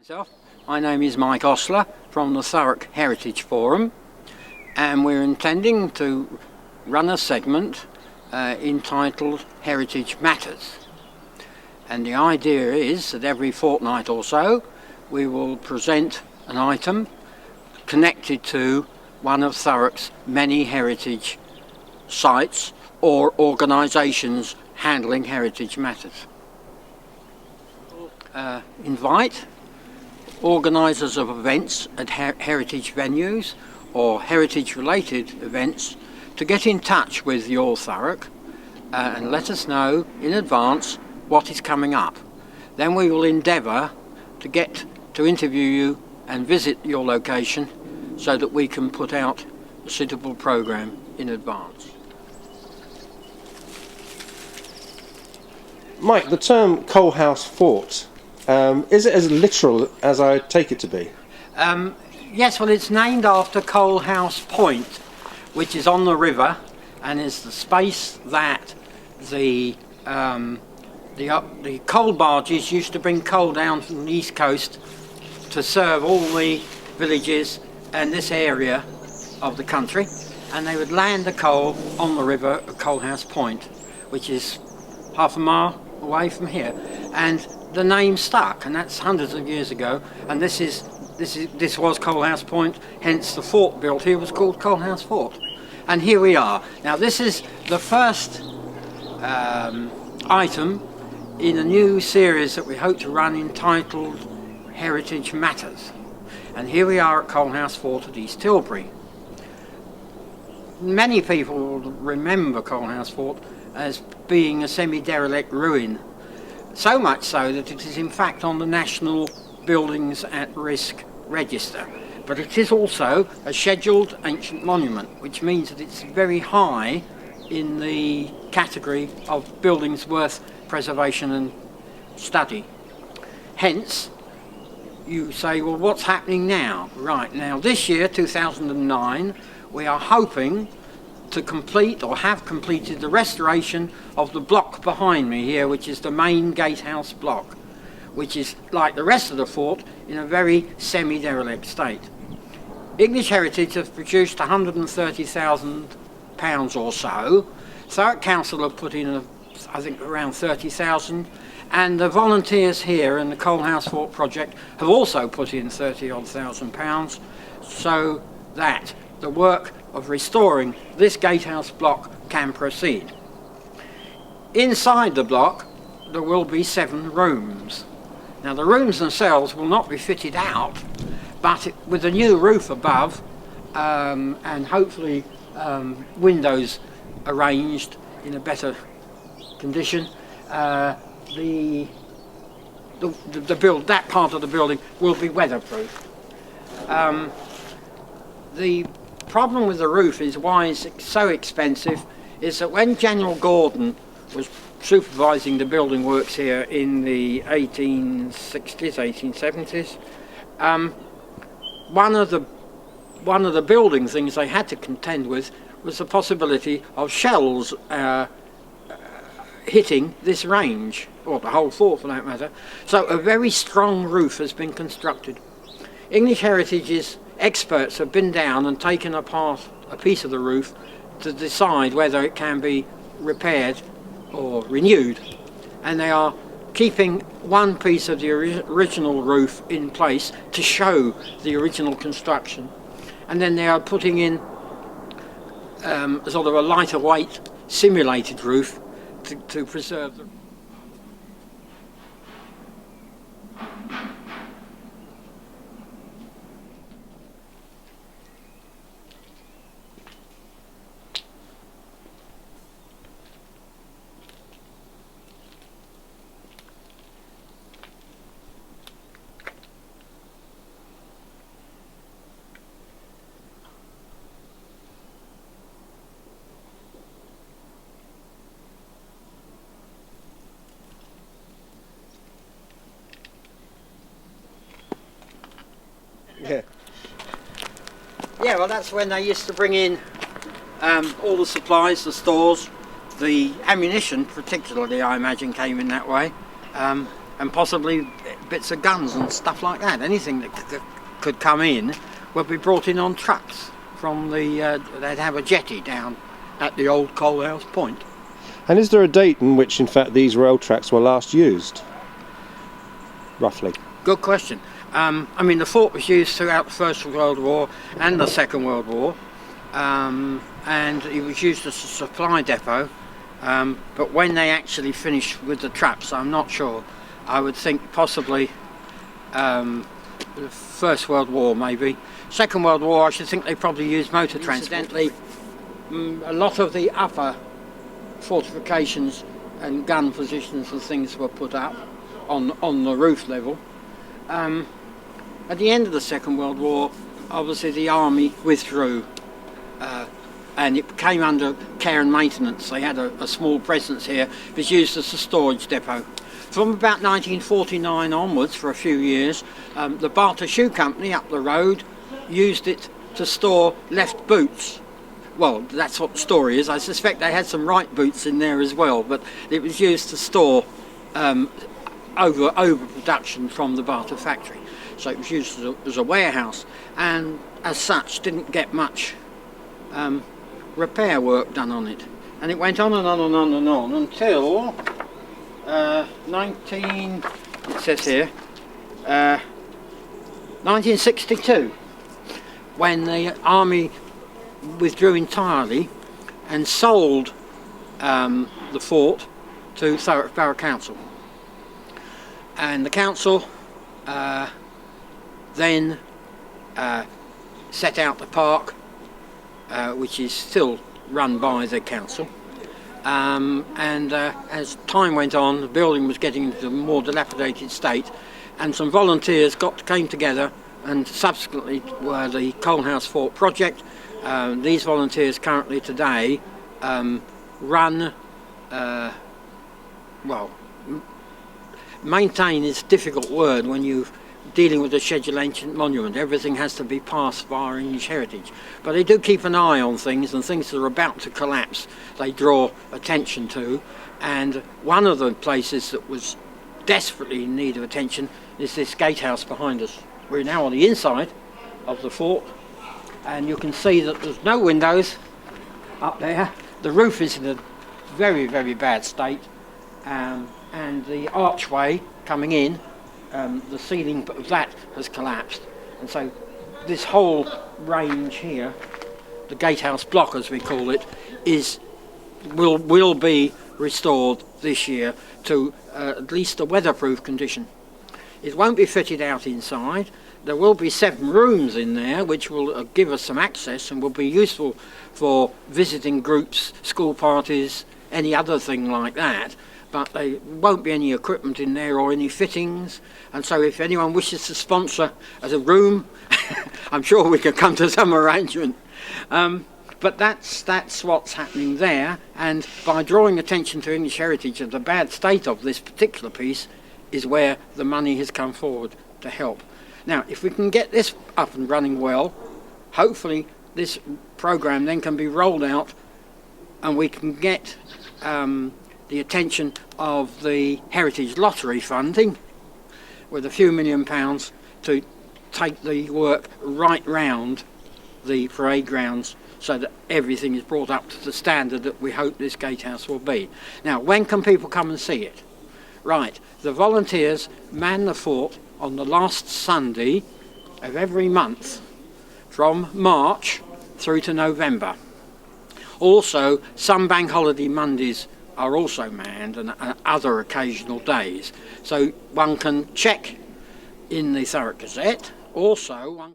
myself. My name is Mike Ostler from the Thurrock Heritage Forum, and we're intending to run a segment entitled Heritage Matters. And the idea is that every fortnight or so we will present an item connected to one of Thurrock's many heritage sites or organisations handling heritage matters. Invite organisers of events at heritage venues or heritage related events to get in touch with your Thurrock and let us know in advance what is coming up. Then we will endeavour to get to interview you and visit your location so that we can put out a suitable programme in advance. Mike, the term Coalhouse Fort, is it as literal as I take it to be? Yes, well, it's named after Coalhouse Point, which is on the river and is the space that the coal barges used to bring coal down from the east coast to serve all the villages and this area of the country, and they would land the coal on the river at Coalhouse Point, which is half a mile away from here, and the name stuck, and that's hundreds of years ago. And this was Coalhouse Point, hence the fort built here was called Coalhouse Fort. And here we are. Now this is the first item in a new series that we hope to run entitled Heritage Matters. And here we are at Coalhouse Fort at East Tilbury. Many people will remember Coalhouse Fort as being a semi-derelict ruin, so much so that it is in fact on the National Buildings at Risk register. But it is also a scheduled ancient monument, which means that it's very high in the category of buildings worth preservation and study. Hence, you say, well, what's happening now? Right, now this year, 2009, we are hoping to complete or have completed the restoration of the block behind me here, which is the main gatehouse block, which is like the rest of the fort in a very semi-derelict state. English Heritage has produced £130,000 or so. Thurrock Council have put in, I think, around 30,000, and the volunteers here in the Coalhouse Fort project have also put in 30,000 pounds, so that the work of restoring this gatehouse block can proceed. Inside the block there will be 7 rooms. Now the rooms themselves will not be fitted out, but with a new roof above and hopefully windows arranged in a better condition, that part of the building will be weatherproof. The problem with the roof is why it's so expensive is that when General Gordon was supervising the building works here in the 1860s, 1870s, one of the building things they had to contend with was the possibility of shells hitting this range, or the whole fort for that matter. So a very strong roof has been constructed. English Heritage's experts have been down and taken apart a piece of the roof to decide whether it can be repaired or renewed, and they are keeping one piece of the original roof in place to show the original construction, and then they are putting in sort of a lighter weight simulated roof to preserve the Yeah, well, that's when they used to bring in all the supplies, the stores, the ammunition particularly, I imagine, came in that way, and possibly bits of guns and stuff like that. Anything that could come in would be brought in on trucks from the. They'd have a jetty down at the old Coalhouse Point. And is there a date in which, in fact, these rail tracks were last used? Roughly. Good question. I mean, the fort was used throughout the First World War and the Second World War, and it was used as a supply depot. But when they actually finished with the traps, I'm not sure. I would think possibly the First World War, maybe. Second World War, I should think they probably used motor transport. Incidentally, a lot of the upper fortifications and gun positions and things were put up on the roof level. At the end of the Second World War, obviously the army withdrew, and it came under care and maintenance. They had a small presence here. It was used as a storage depot. From about 1949 onwards, for a few years, the Barter Shoe Company up the road used it to store left boots. Well, that's what the story is. I suspect they had some right boots in there as well, but it was used to store overproduction from the Barter factory. So it was used as a warehouse, and as such didn't get much repair work done on it. And it went on and on and on and on until it says here, 1962, when the army withdrew entirely and sold the fort to Thurrock Borough Council. And the council then set out the park, which is still run by the council. And as time went on, the building was getting into a more dilapidated state, and some volunteers came together and subsequently were the Coalhouse Fort project. These volunteers currently today run, maintain is a difficult word when you're dealing with a scheduled ancient monument. Everything has to be passed via English heritage. But they do keep an eye on things, and things that are about to collapse they draw attention to. And one of the places that was desperately in need of attention is this gatehouse behind us. We're now on the inside of the fort, and you can see that there's no windows up there. The roof is in a very, very bad state, and the archway coming in, the ceiling of that has collapsed, and so this whole range here, the gatehouse block as we call it, will be restored this year to at least a weatherproof condition. It won't be fitted out inside. There will be 7 rooms in there which will give us some access and will be useful for visiting groups, school parties, any other thing like that. But there won't be any equipment in there or any fittings, and so if anyone wishes to sponsor as a room, I'm sure we can come to some arrangement. But that's what's happening there, and by drawing attention to English heritage of the bad state of this particular piece is where the money has come forward to help. Now, if we can get this up and running well, hopefully this program then can be rolled out and we can get the attention of the Heritage Lottery funding with a few £1 million to take the work right round the parade grounds so that everything is brought up to the standard that we hope this gatehouse will be. Now, when can people come and see it? Right, the volunteers man the fort on the last Sunday of every month from March through to November. Also, some bank holiday Mondays are also manned, and other occasional days. So one can check in the Thurrock Gazette. Also, one